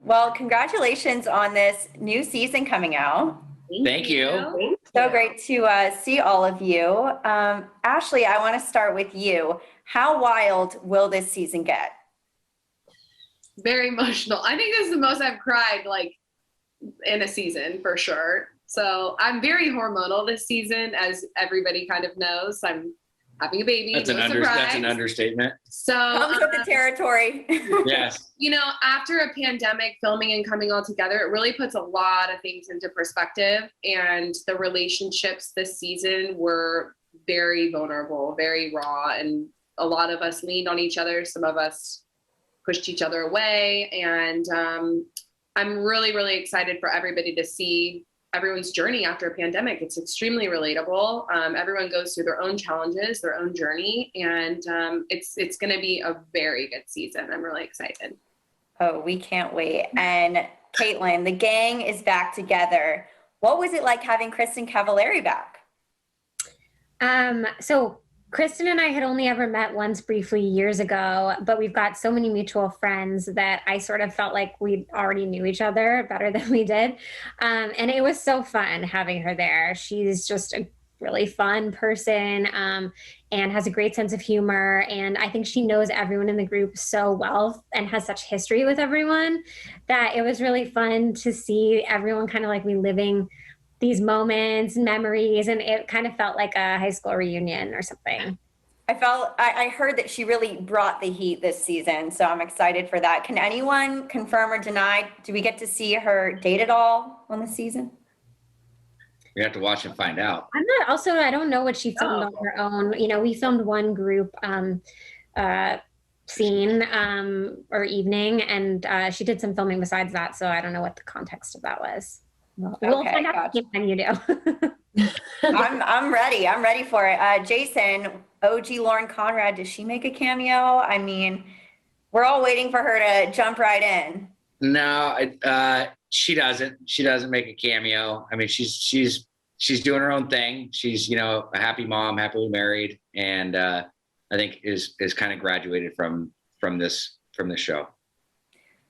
Well, congratulations on this new season coming out. Thank you. So great to see all of you. Ashley, I want to start with you. How wild will this season get? Very emotional. I think this is the most I've cried like in a season for sure. So I'm very hormonal this season, as everybody kind of knows. I'm having a baby. That's no surprise. That's an understatement. So Comes with the territory. Yes. You know, after a pandemic, filming and coming all together, it really puts a lot of things into perspective. And the relationships this season were very vulnerable, very raw, and a lot of us leaned on each other. Some of us pushed each other away. And I'm really, really excited for everybody to see everyone's journey after a pandemic. It's extremely relatable. Everyone goes through their own challenges, their own journey, and it's going to be a very good season. I'm really excited. Oh, we can't wait. And Kaitlynn, the gang is back together. What was it like having Kristin Cavallari back? So Kristen and I had only ever met once briefly years ago, but we've got so many mutual friends that I sort of felt like we already knew each other better than we did. And it was so fun having her there. She's just a really fun person and has a great sense of humor. And I think she knows everyone in the group so well and has such history with everyone that it was really fun to see everyone kind of like reliving these memories, and it kind of felt like a high school reunion or something. I heard that she really brought the heat this season, so I'm excited for that. Can anyone confirm or deny, do we get to see her date at all on the season? We have to watch and find out. I don't know what she filmed on her own. You know, we filmed one group scene or evening, and she did some filming besides that, so I don't know what the context of that was. We'll find out when you do. I'm ready. I'm ready for it. Jason, OG Lauren Conrad, does she make a cameo? I mean, we're all waiting for her to jump right in. No, she doesn't. She doesn't make a cameo. I mean, she's doing her own thing. She's, you know, a happy mom, happily married, and I think is kind of graduated from this show.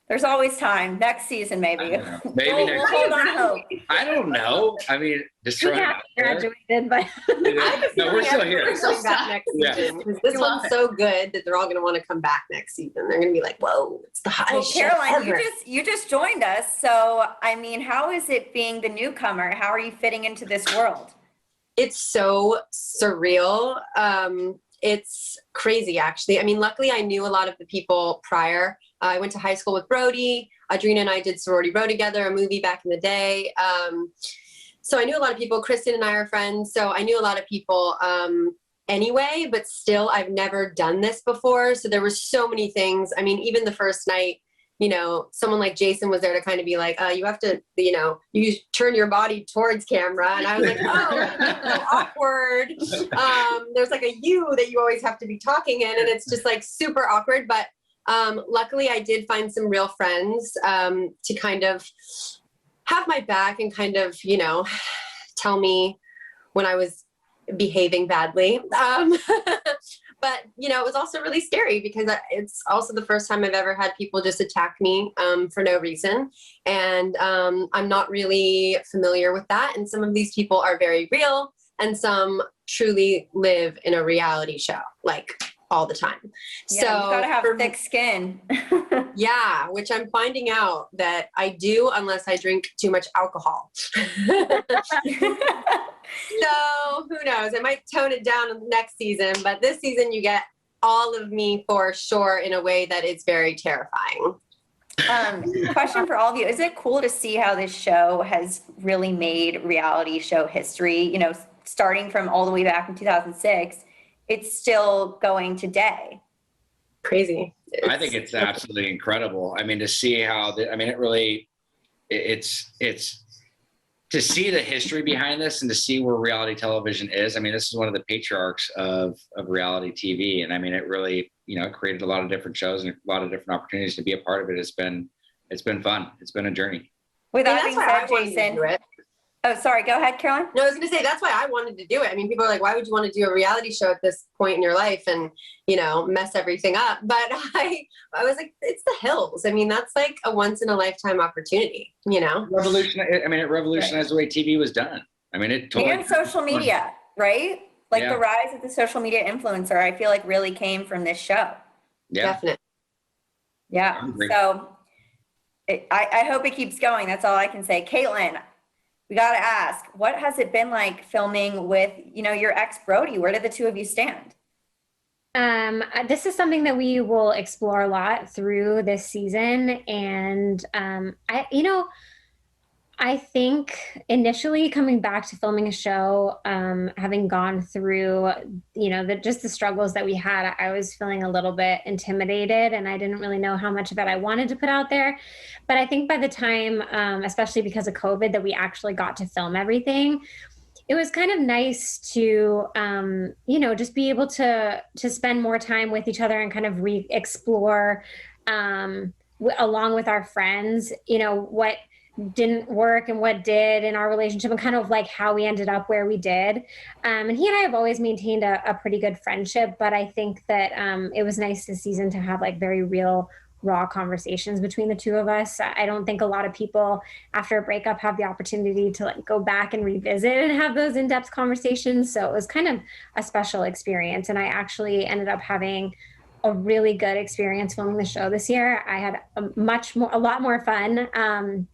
There's always time. Next season, maybe. Maybe we'll hold on hope. I don't know. I mean, just we have graduated, but no, we're still here. Coming back next season. This one's so good that they're all going to want to come back next season. They're going to be like, "Whoa, it's the highest show Caroline, ever." you just joined us, so I mean, how is it being the newcomer? How are you fitting into this world? It's so surreal. It's crazy, actually. I mean, luckily, I knew a lot of the people prior. I went to high school with Brody. Adrina and I did Sorority Row together, a movie back in the day. So I knew a lot of people. Kristen and I are friends, so I knew a lot of people anyway, but still, I've never done this before. So there were so many things. I mean, even the first night, you know, someone like Jason was there to kind of be like, you have to, you know, you turn your body towards camera. And I was like, oh, awkward. There's like a you that you always have to be talking in. And it's just like super awkward. But luckily I did find some real friends to kind of have my back and kind of, you know, tell me when I was behaving badly. But, you know, it was also really scary because it's also the first time I've ever had people just attack me for no reason. And I'm not really familiar with that. And some of these people are very real and some truly live in a reality show, like all the time. Yeah, so you gotta have thick skin. Yeah, which I'm finding out that I do unless I drink too much alcohol. So who knows? I might tone it down next season, but this season you get all of me for sure in a way that is very terrifying. Question for all of you. Is it cool to see how this show has really made reality show history? You know, starting from all the way back in 2006, it's still going today. Crazy. I think it's absolutely incredible. I mean, to see how, it's to see the history behind this and to see where reality television is. I mean, this is one of the patriarchs of reality TV. And I mean, it really, you know, created a lot of different shows and a lot of different opportunities to be a part of it. It's been fun. It's been a journey. With that being said, Jason, Oh, sorry. Go ahead, Caroline. No, I was going to say, that's why I wanted to do it. I mean, people are like, why would you want to do a reality show at this point in your life and, mess everything up? But I was like, it's the hills. I mean, that's like a once in a lifetime opportunity, It revolutionized the way TV was done. I mean, it totally. And social media, right? Like Yeah. the rise of the social media influencer, I feel like really came from this show. Yeah. Definitely. Yeah. I agree. So I hope it keeps going. That's all I can say. Kaitlynn, we got to ask, what has it been like filming with, your ex Brody? Where did the two of you stand? This is something that we will explore a lot through this season. And, I think initially coming back to filming a show, having gone through, just the struggles that we had, I was feeling a little bit intimidated and I didn't really know how much of it I wanted to put out there. But I think by the time, especially because of COVID, that we actually got to film everything, it was kind of nice to, just be able to spend more time with each other and kind of re-explore, along with our friends, what didn't work and what did in our relationship and kind of like how we ended up where we did. And he and I have always maintained a pretty good friendship, but I think that it was nice this season to have like very real, raw conversations between the two of us. I don't think a lot of people after a breakup have the opportunity to like go back and revisit and have those in-depth conversations. So it was kind of a special experience. And I actually ended up having a really good experience filming the show this year. I had a lot more fun.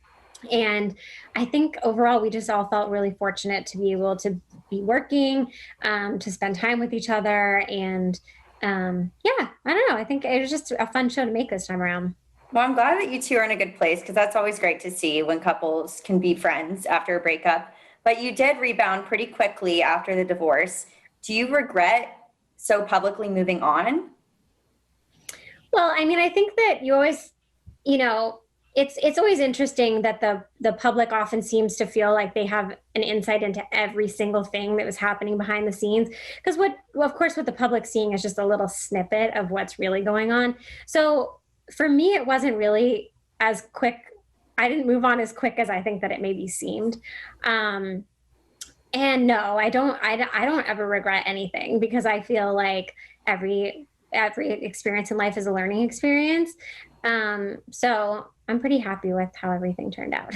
And I think overall, we just all felt really fortunate to be able to be working, to spend time with each other. And I don't know. I think it was just a fun show to make this time around. Well, I'm glad that you two are in a good place because that's always great to see when couples can be friends after a breakup. But you did rebound pretty quickly after the divorce. Do you regret so publicly moving on? Well, I mean, I think that you always, it's always interesting that the public often seems to feel like they have an insight into every single thing that was happening behind the scenes. Because of course, what the public's seeing is just a little snippet of what's really going on. So for me, it wasn't really as quick. I didn't move on as quick as I think that it maybe seemed. And no, I don't ever regret anything because I feel like every experience in life is a learning experience. So I'm pretty happy with how everything turned out.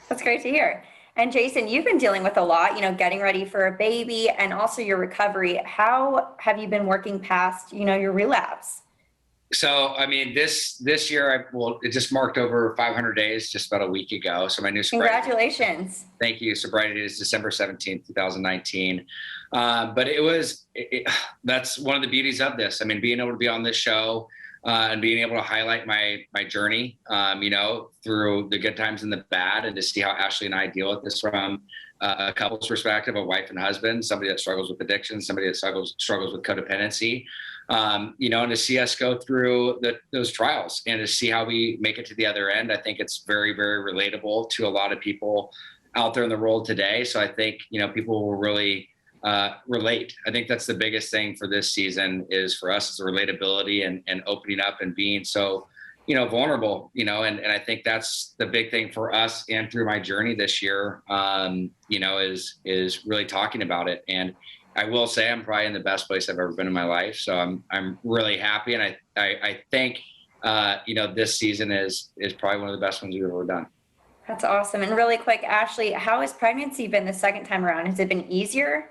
That's great to hear. And Jason, you've been dealing with a lot, getting ready for a baby and also your recovery. How have you been working past, your relapse? So, I mean, this year, it just marked over 500 days just about a week ago. So my new sobriety. Congratulaties. Thank you. Sobriety is December 17th, 2019. But that's one of the beauties of this. I mean, being able to be on this show, and being able to highlight my journey, through the good times and the bad, and to see how Ashley and I deal with this from a couple's perspective, a wife and husband, somebody that struggles with addiction, somebody that struggles with codependency, and to see us go through those trials and to see how we make it to the other end. I think it's very, very relatable to a lot of people out there in the world today. So I think, people will really relate. I think that's the biggest thing for this season is for us is the relatability and opening up and being so, vulnerable, and I think that's the big thing for us and through my journey this year, is really talking about it. And I will say I'm probably in the best place I've ever been in my life. So I'm really happy. And I think, this season is probably one of the best ones we've ever done. That's awesome. And really quick, Ashley, how has pregnancy been the second time around? Has it been easier?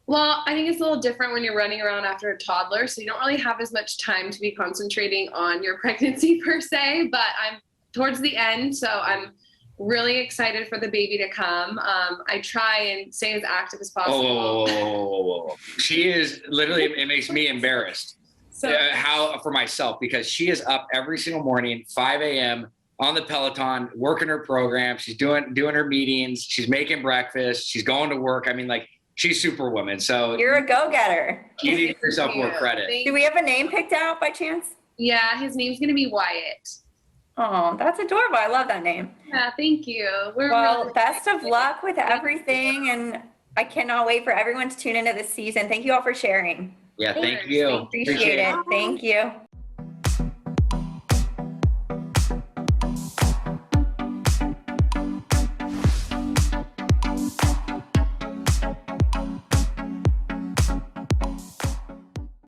Well, I think it's a little different when you're running around after a toddler, so you don't really have as much time to be concentrating on your pregnancy per se, but I'm towards the end, so I'm really excited for the baby to come. I try and stay as active as possible. Oh, she is literally, it makes me embarrassed for myself because she is up every single morning, 5 a.m. on the Peloton, working her program. She's doing her meetings. She's making breakfast. She's going to work. I mean, like, she's Superwoman. So you're a go-getter. You need yourself more credit. Do we have a name picked out by chance? Yeah, his name's going to be Wyatt. Oh, that's adorable. I love that name. Yeah, thank you. Best of luck with everything. And I cannot wait for everyone to tune into this season. Thank you all for sharing. Yeah, thank you. Appreciate it. Thank you.